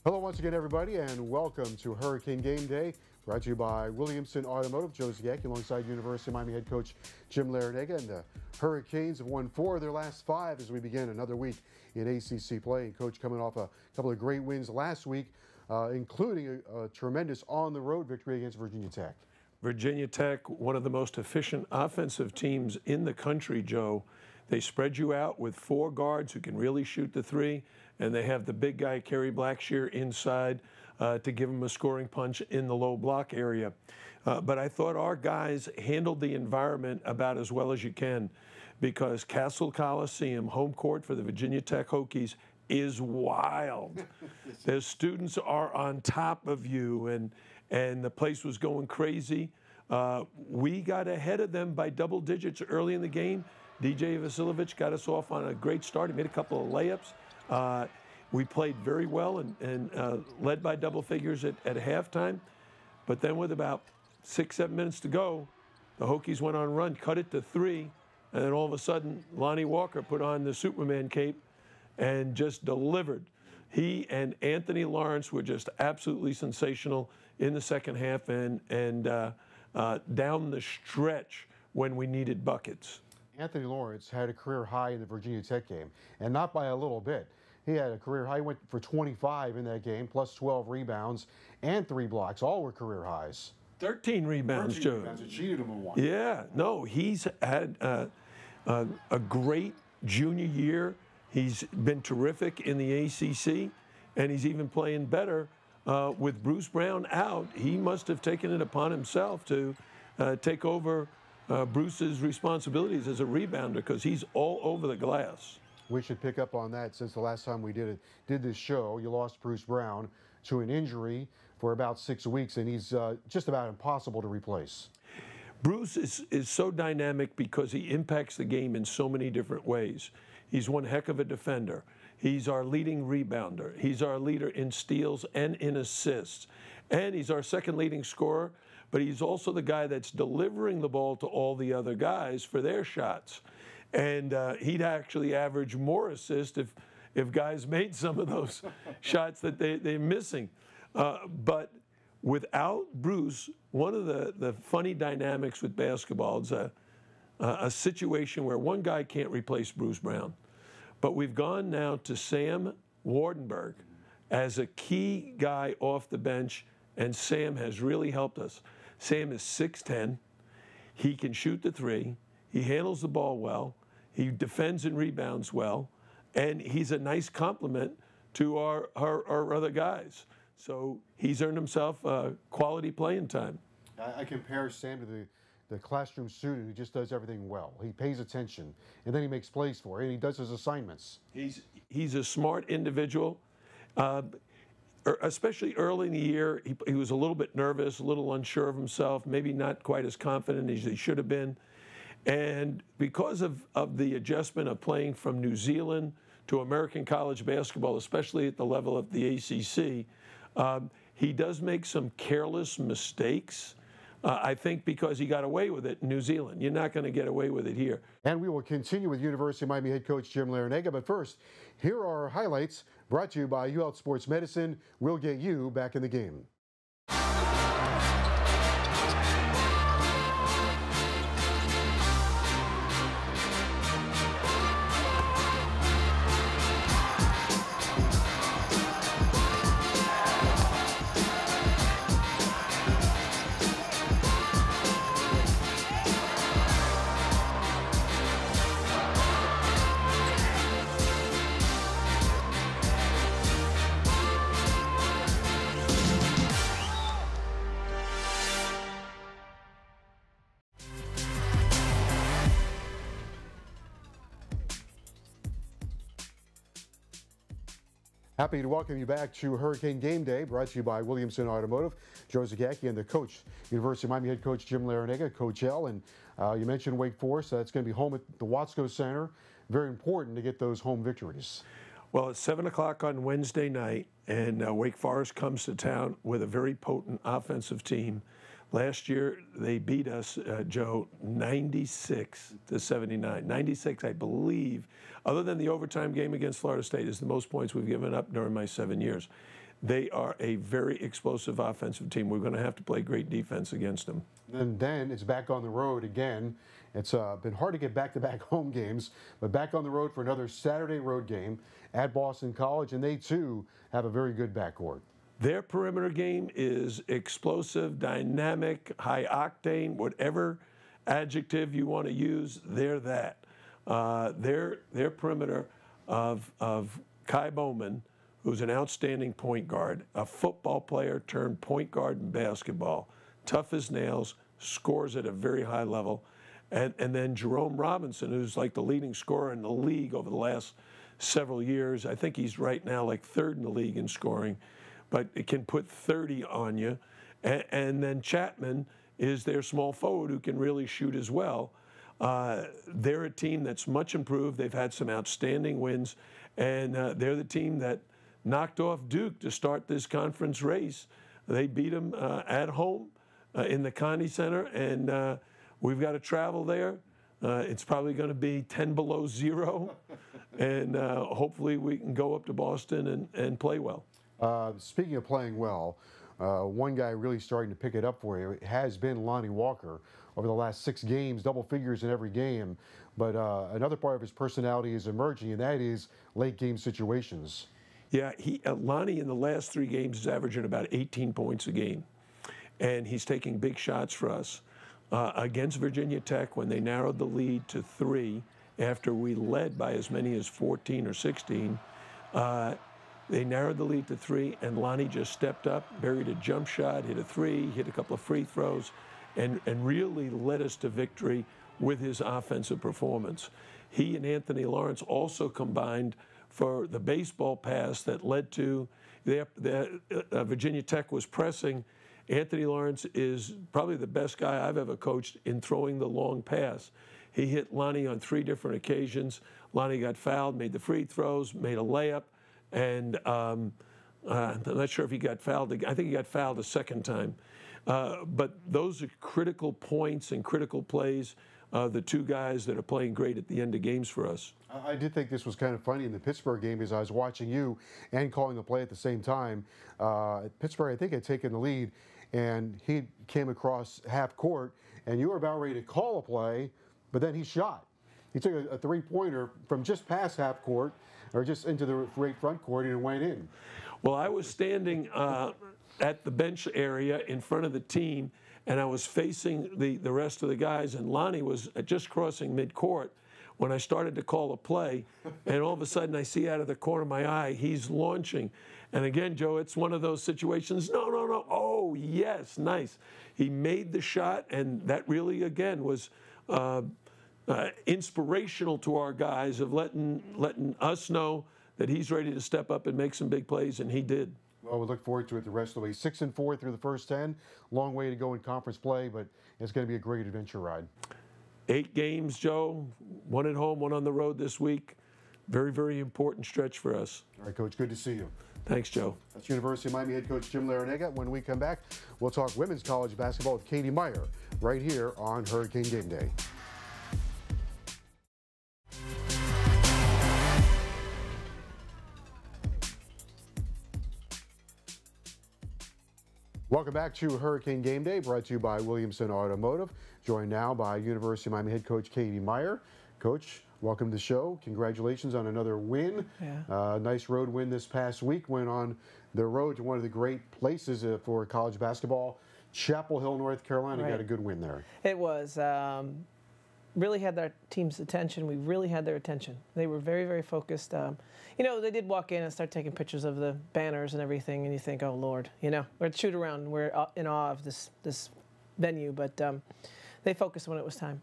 Hello once again, everybody, and welcome to Hurricane Game Day, brought to you by Williamson Automotive. Joe Zagacki alongside University of Miami head coach Jim Larranaga. And the Hurricanes have won 4 of their last 5 as we begin another week in ACC play. And Coach coming off a couple of great wins last week, including a tremendous on-the-road victory against Virginia Tech. Virginia Tech, one of the most efficient offensive teams in the country, Joe. They spread you out with 4 guards who can really shoot the 3, and they have the big guy, Kerry Blackshear, inside to give him a scoring punch in the low block area. But I thought our guys handled the environment about as well as you can, because Castle Coliseum, home court for the Virginia Tech Hokies, is wild. The students are on top of you, and the place was going crazy. We got ahead of them by double digits early in the game. DJ Vasiljevic got us off on a great start. He made a couple of layups. We played very well and led by double figures at halftime. But then with about 6-7 minutes to go, the Hokies went on a run, cut it to 3, and then all of a sudden, Lonnie Walker put on the Superman cape and just delivered. He and Anthony Lawrence were just absolutely sensational in the second half and down the stretch when we needed buckets. Anthony Lawrence had a career high in the Virginia Tech game, and not by a little bit. He had a career high, he went for 25 in that game, plus 12 rebounds and 3 blocks. All were career highs. 13 rebounds, Joe. Rebounds, it cheated him in one. Yeah, no, he's had a great junior year. He's been terrific in the ACC, and he's even playing better with Bruce Brown out. He must have taken it upon himself to take over Bruce's responsibilities as a rebounder, because he's all over the glass. We should pick up on that since the last time we did this show. You lost Bruce Brown to an injury for about 6 weeks, and he's just about impossible to replace. Bruce is so dynamic because he impacts the game in so many different ways. He's one heck of a defender. He's our leading rebounder. He's our leader in steals and in assists. And he's our second leading scorer, but he's also the guy that's delivering the ball to all the other guys for their shots. And he'd actually average more assists if guys made some of those shots that they're missing. But without Bruce, one of the funny dynamics with basketball is a situation where one guy can't replace Bruce Brown. But we've gone now to Sam Wardenberg as a key guy off the bench, and Sam has really helped us. Sam is 6'10". He can shoot the 3. He handles the ball well. He defends and rebounds well. And he's a nice complement to our other guys. So he's earned himself quality playing time. I compare Sam to the classroom student who just does everything well. He pays attention, and then he makes plays for it, and he does his assignments. He's a smart individual. Especially early in the year, he was a little bit nervous, a little unsure of himself, maybe not quite as confident as he should have been. And because of the adjustment of playing from New Zealand to American college basketball, especially at the level of the ACC, he does make some careless mistakes. I think because he got away with it in New Zealand. You're not going to get away with it here. And we will continue with University of Miami head coach Jim Larranaga. But first, here are our highlights brought to you by UHealth Sports Medicine. We'll get you back in the game. Happy to welcome you back to Hurricane Game Day, brought to you by Williamson Automotive. Joe Zagacki and the coach, University of Miami head coach Jim Larranaga, Coach L. And you mentioned Wake Forest. That's going to be home at the Watsco Center. Very important to get those home victories. Well, it's 7 o'clock on Wednesday night, and Wake Forest comes to town with a very potent offensive team. Last year, they beat us, Joe, 96-79. 96, I believe, other than the overtime game against Florida State, is the most points we've given up during my 7 years. they are a very explosive offensive team. We're going to have to play great defense against them. And then it's back on the road again. It's been hard to get back-to-back home games, but back on the road for another Saturday road game at Boston College, and they too have a very good backcourt. Their perimeter game is explosive, dynamic, high octane, whatever adjective you want to use, they're that. Their perimeter of Kai Bowman, who's an outstanding point guard, a football player turned point guard in basketball, tough as nails, scores at a very high level. And then Jerome Robinson, who's like the leading scorer in the league over the last several years. I think he's right now like third in the league in scoring, but it can put 30 on you. And then Chapman is their small forward who can really shoot as well. They're a team that's much improved. They've had some outstanding wins, and they're the team that knocked off Duke to start this conference race. They beat them at home in the Connie Center, and we've got to travel there. It's probably going to be 10 below zero, and hopefully we can go up to Boston and play well. Speaking of playing well, one guy really starting to pick it up for you has been Lonnie Walker over the last 6 games, double figures in every game. But another part of his personality is emerging, and that is late game situations. Yeah, Lonnie in the last 3 games is averaging about 18 points a game, and he's taking big shots for us. Against Virginia Tech, when they narrowed the lead to 3 after we led by as many as 14 or 16, they narrowed the lead to 3, and Lonnie just stepped up, buried a jump shot, hit a 3, hit a couple of free throws, and really led us to victory with his offensive performance. He and Anthony Lawrence also combined for the baseball pass that led to Virginia Tech was pressing. Anthony Lawrence is probably the best guy I've ever coached in throwing the long pass. He hit Lonnie on 3 different occasions. Lonnie got fouled, made the free throws, made a layup, and I'm not sure if he got fouled. I think he got fouled a second time. But those are critical points and critical plays. The 2 guys that are playing great at the end of games for us. I did think this was kind of funny in the Pittsburgh game as I was watching you and calling the play at the same time. Pittsburgh, I think, had taken the lead, and he came across half court, and you were about ready to call a play, but then he shot. He took a 3-pointer from just past half court, or just into the right front court, and it went in. Well, I was standing at the bench area in front of the team, and I was facing the rest of the guys, and Lonnie was just crossing midcourt when I started to call a play, and all of a sudden I see out of the corner of my eye, he's launching. And again, Joe, it's one of those situations, no, oh, yes, nice. He made the shot, and that really, again, was inspirational to our guys of letting us know that he's ready to step up and make some big plays, and he did. Well, we look forward to it the rest of the way. 6-4 through the first 10. Long way to go in conference play, but it's going to be a great adventure ride. 8 games, Joe. 1 at home, 1 on the road this week. Very, very important stretch for us. All right, Coach, good to see you. Thanks, Joe. That's University of Miami head coach Jim Larranaga. When we come back, we'll talk women's college basketball with Katie Meier right here on Hurricane Game Day. Welcome back to Hurricane Game Day, brought to you by Williamson Automotive. Joined now by University of Miami head coach Katie Meier. Coach, welcome to the show. Congratulations on another win. Yeah. Nice road win this past week. Went on the road to one of the great places for college basketball, Chapel Hill, North Carolina. Right. Got a good win there. It was. Really had their team's attention. We really had their attention. They were very, very focused. You know, they did walk in and start taking pictures of the banners and everything, and you think, oh, Lord, you know, we're at shoot around. We're in awe of this venue, but they focused when it was time.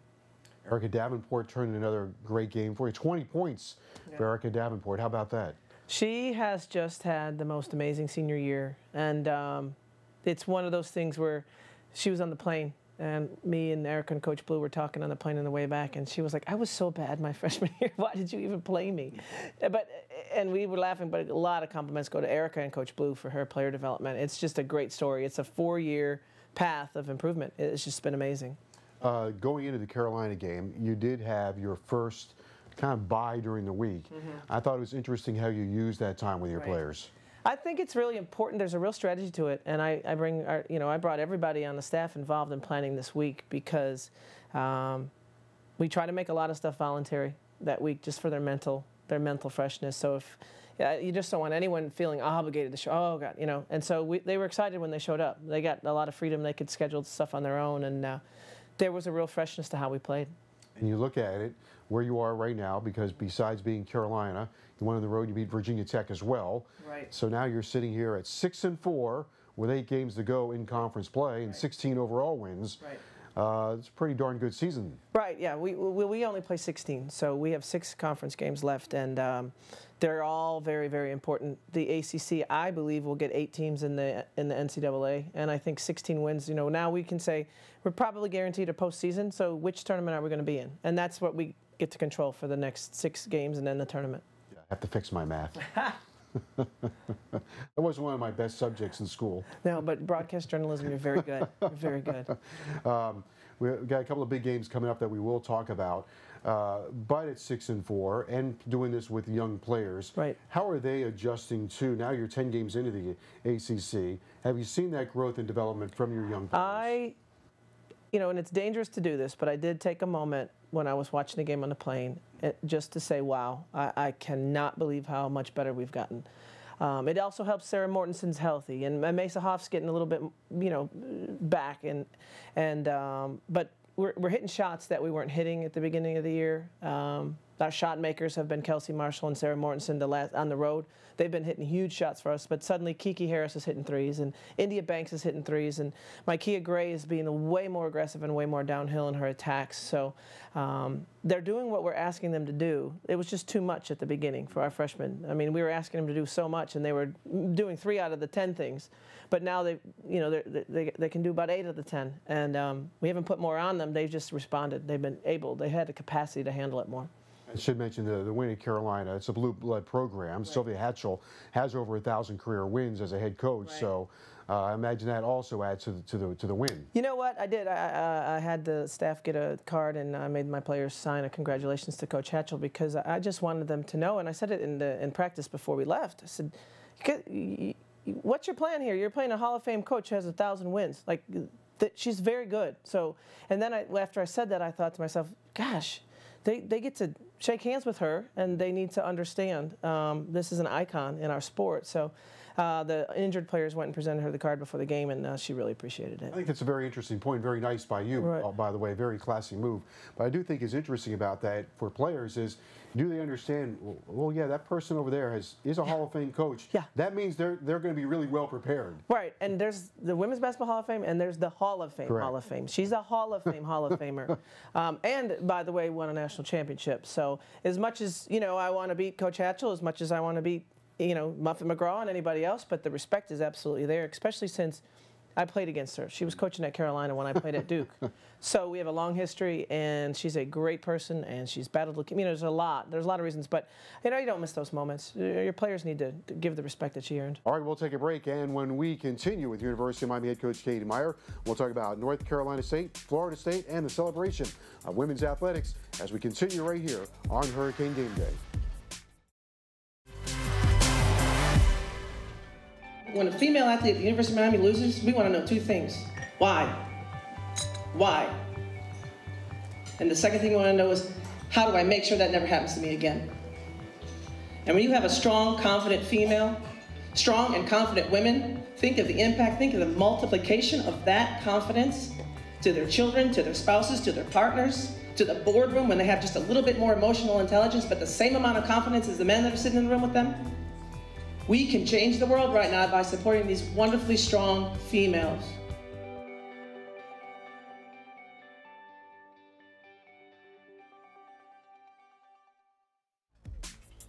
Erica Davenport turned another great game for you. 20 points for Erica Davenport. How about that? She has just had the most amazing senior year, and it's one of those things where she was on the plane, and me and Erica and Coach Blue were talking on the plane on the way back, and she was like, I was so bad my freshman year. Why did you even play me? And we were laughing, but a lot of compliments go to Erica and Coach Blue for her player development. It's just a great story. It's a 4-year path of improvement. It's just been amazing. Going into the Carolina game, you did have your first kind of bye during the week. I thought it was interesting how you used that time with your players. I think it's really important. There's a real strategy to it, and I brought everybody on the staff involved in planning this week because we try to make a lot of stuff voluntary that week just for their mental freshness. So if you just don't want anyone feeling obligated to show, oh God, And so they were excited when they showed up. They got a lot of freedom. They could schedule stuff on their own, and there was a real freshness to how we played. And you look at it, where you are right now, because besides being Carolina, you went on the road, you beat Virginia Tech as well. Right. So now you're sitting here at 6-4 with 8 games to go in conference play and 16 overall wins. Right. It's a pretty darn good season. Right, yeah. We only play 16, so we have 6 conference games left, and they're all very, very important. The ACC, I believe, will get 8 teams in the NCAA, and I think 16 wins. Now we can say we're probably guaranteed a postseason, so which tournament are we going to be in? And that's what we get to control for the next 6 games and then the tournament. Yeah, I have to fix my math. That wasn't one of my best subjects in school. No, but broadcast journalism, you're very good. You're very good. We've got a couple of big games coming up that we will talk about. But it's 6-4 and doing this with young players. Right. How are they adjusting to, now you're 10 games into the ACC, have you seen that growth and development from your young players? And it's dangerous to do this, but I did take a moment when I was watching the game on the plane just to say, wow, I cannot believe how much better we've gotten. It also helps Sarah Mortenson's healthy, and Mesa Hoff's getting a little bit, back, but we're hitting shots that we weren't hitting at the beginning of the year. Our shot makers have been Kelsey Marshall and Sarah Mortenson on the road. They've been hitting huge shots for us, but suddenly Kiki Harris is hitting threes, and India Banks is hitting threes, and Micaiah Gray is being way more aggressive and way more downhill in her attacks. So they're doing what we're asking them to do. It was just too much at the beginning for our freshmen. I mean, we were asking them to do so much, and they were doing 3 out of the 10 things. But now they can do about 8 of the 10, and we haven't put more on them. They've just responded. They had the capacity to handle it more. I should mention the win at Carolina. It's a blue blood program. Right. Sylvia Hatchell has over 1,000 career wins as a head coach, right. So I imagine that also adds to the win. You know what? I did. I had the staff get a card, and I made my players sign a congratulations to Coach Hatchell because I just wanted them to know, and I said it in practice before we left. I said, what's your plan here? You're playing a Hall of Fame coach who has 1,000 wins. She's very good. So, and then after I said that, I thought to myself, gosh, they get to shake hands with her, and they need to understand this is an icon in our sport. So the injured players went and presented her the card before the game, and she really appreciated it. I think that's a very interesting point. Very nice by you, right. By the way. Very classy move. But I do think is interesting about that for players is, do they understand, well, yeah, that person over there is a Hall of Fame coach. Yeah. That means they're going to be really well prepared. Right. And there's the Women's Basketball Hall of Fame, and there's the Hall of Fame. Correct. Hall of Fame. She's a Hall of Fame Hall of Famer. And, by the way, won a national championship. So as much as, I want to beat Coach Hatchell, as much as I want to beat, Muffet McGraw and anybody else, but the respect is absolutely there, especially since I played against her. She was coaching at Carolina when I played at Duke. So we have a long history, and she's a great person, and she's battled leukemia. There's a lot of reasons, but you don't miss those moments. Your players need to give the respect that she earned. All right, we'll take a break, and when we continue with University of Miami head coach Katie Meier, we'll talk about North Carolina State, Florida State, and the celebration of women's athletics as we continue right here on Hurricane Game Day. When a female athlete at the University of Miami loses, we want to know 2 things. Why? Why? And the second thing we want to know is, how do I make sure that never happens to me again? And when you have a strong, confident female, strong and confident women, think of the impact, think of the multiplication of that confidence to their children, to their spouses, to their partners, to the boardroom when they have just a little bit more emotional intelligence, but the same amount of confidence as the men that are sitting in the room with them. We can change the world right now by supporting these wonderfully strong females.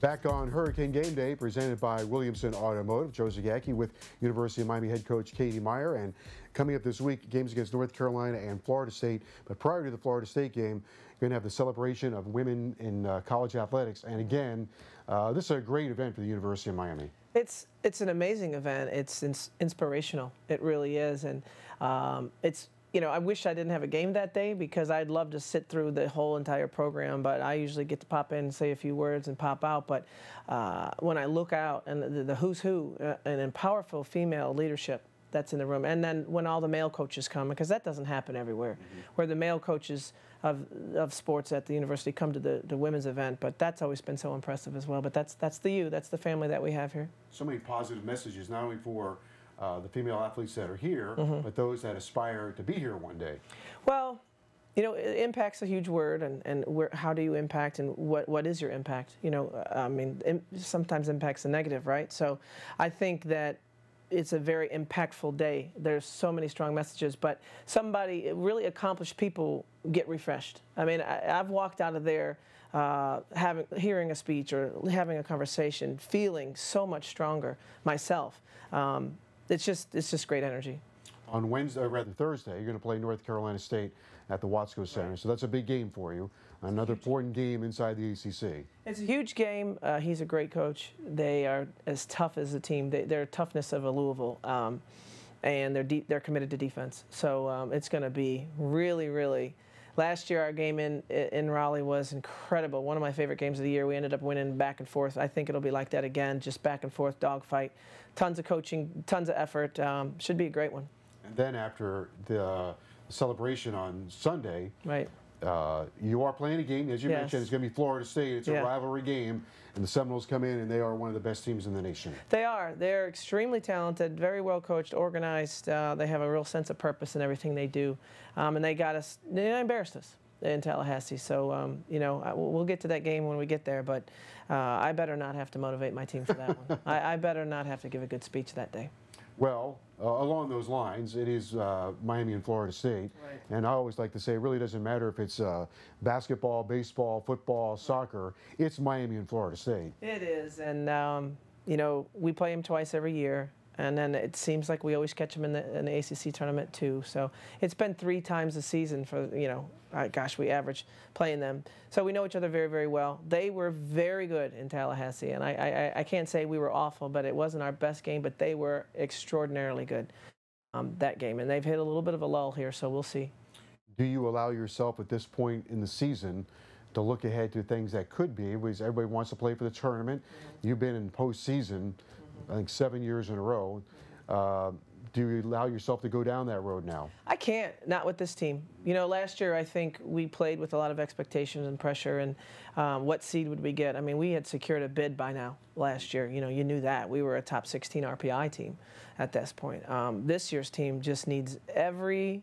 Back on Hurricane Game Day, presented by Williamson Automotive. Joe Zagacki with University of Miami head coach Katie Meier. And coming up this week, games against North Carolina and Florida State. But prior to the Florida State game, you're going to have the celebration of women in college athletics. And again, this is a great event for the University of Miami. It's an amazing event. It's inspirational. It really is. And it's you know, I wish I didn't have a game that day because I'd love to sit through the whole entire program, but I usually get to pop in and say a few words and pop out. But when I look out and the who's who and powerful female leadership that's in the room, and then when all the male coaches come, because that doesn't happen everywhere, where the male coaches of sports at the university come to the women's event, but that's always been so impressive as well. But that's the family that we have here. So many positive messages, not only for the female athletes that are here, but those that aspire to be here one day. Well, you know, impact's a huge word, and how do you impact, and what is your impact? You know, I mean, sometimes impact's a negative, right? So I think that it's a very impactful day. There's so many strong messages, but really accomplished people get refreshed. I mean, I've walked out of there hearing a speech or having a conversation, feeling so much stronger myself. It's just great energy. On Wednesday, or rather Thursday, you're going to play North Carolina State at the Watsco Center, so that's a big game for you. Another important game inside the ACC. It's a huge game. He's a great coach. They are as tough as a team. They're toughness of a Louisville, and they're committed to defense. So it's going to be really, really. Last year, our game in Raleigh was incredible. One of my favorite games of the year. We ended up winning back and forth. I think it'll be like that again, just back and forth, dogfight. Tons of coaching, tons of effort. Should be a great one. And then after the celebration on Sunday, right. You are playing a game, as you mentioned. It's going to be Florida State. It's a rivalry game, and the Seminoles come in, and they are one of the best teams in the nation. They are. They're extremely talented, very well coached, organized. They have a real sense of purpose in everything they do, and they got us. They embarrassed us in Tallahassee. So you know, we'll get to that game when we get there. But I better not have to motivate my team for that one. I better not have to give a good speech that day. Well, along those lines, it is Miami and Florida State. Right. And I always like to say it really doesn't matter if it's basketball, baseball, football, soccer. It's Miami and Florida State. It is. And, you know, we play them twice every year. And then it seems like we always catch them in the ACC tournament, too. So it's been 3 times a season for, you know, gosh, we average playing them. So we know each other very, very well. They were very good in Tallahassee. And I can't say we were awful, but it wasn't our best game. But they were extraordinarily good that game. And they've hit a little bit of a lull here, so we'll see. Do you allow yourself at this point in the season to look ahead to things that could be? Because everybody wants to play for the tournament. You've been in postseason, I think 7 years in a row. Do you allow yourself to go down that road now? I can't, not with this team. You know, last year I think we played with a lot of expectations and pressure, and what seed would we get? I mean, we had secured a bid by now last year. You know, you knew that. We were a top 16 RPI team at this point. This year's team just needs every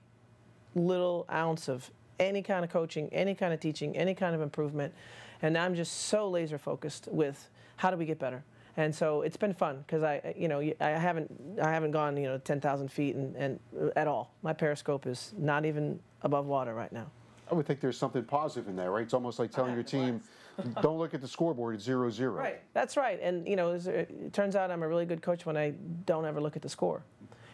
little ounce of any kind of coaching, any kind of teaching, any kind of improvement, and I'm just so laser focused with how do we get better. And so it's been fun because I haven't gone 10,000 feet and at all. My periscope is not even above water right now. I would think there's something positive in that, right? It's almost like telling your team, don't look at the scoreboard, it's 0-0. Right, that's right. And you know, it turns out I'm a really good coach when I don't ever look at the score.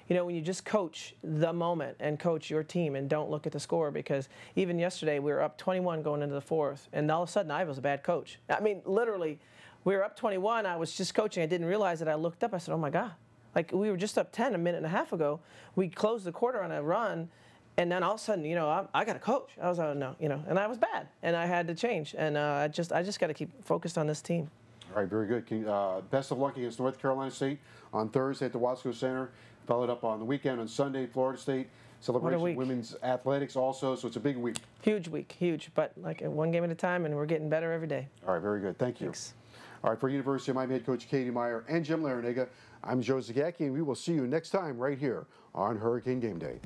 You know, when you just coach the moment and coach your team and don't look at the score, because even yesterday we were up 21 going into the 4th, and all of a sudden I was a bad coach. I mean, literally. We were up 21. I was just coaching. I didn't realize it. I looked up. I said, oh, my God. Like, we were just up 10 a minute and a half ago. We closed the quarter on a run, and then all of a sudden, you know, I got to coach. I was like, no, you know, and I was bad, and I had to change. And I just got to keep focused on this team. All right, very good. Best of luck against North Carolina State on Thursday at the Watsco Center. Followed up on the weekend on Sunday, Florida State. Celebration of women's athletics also, so it's a big week. Huge week, huge. But like one game at a time, and we're getting better every day. All right, very good. Thank you. Thanks. All right, for University of Miami head coach Katie Meier and Jim Larranaga, I'm Joe Zagacki, and we will see you next time right here on Hurricane Game Day.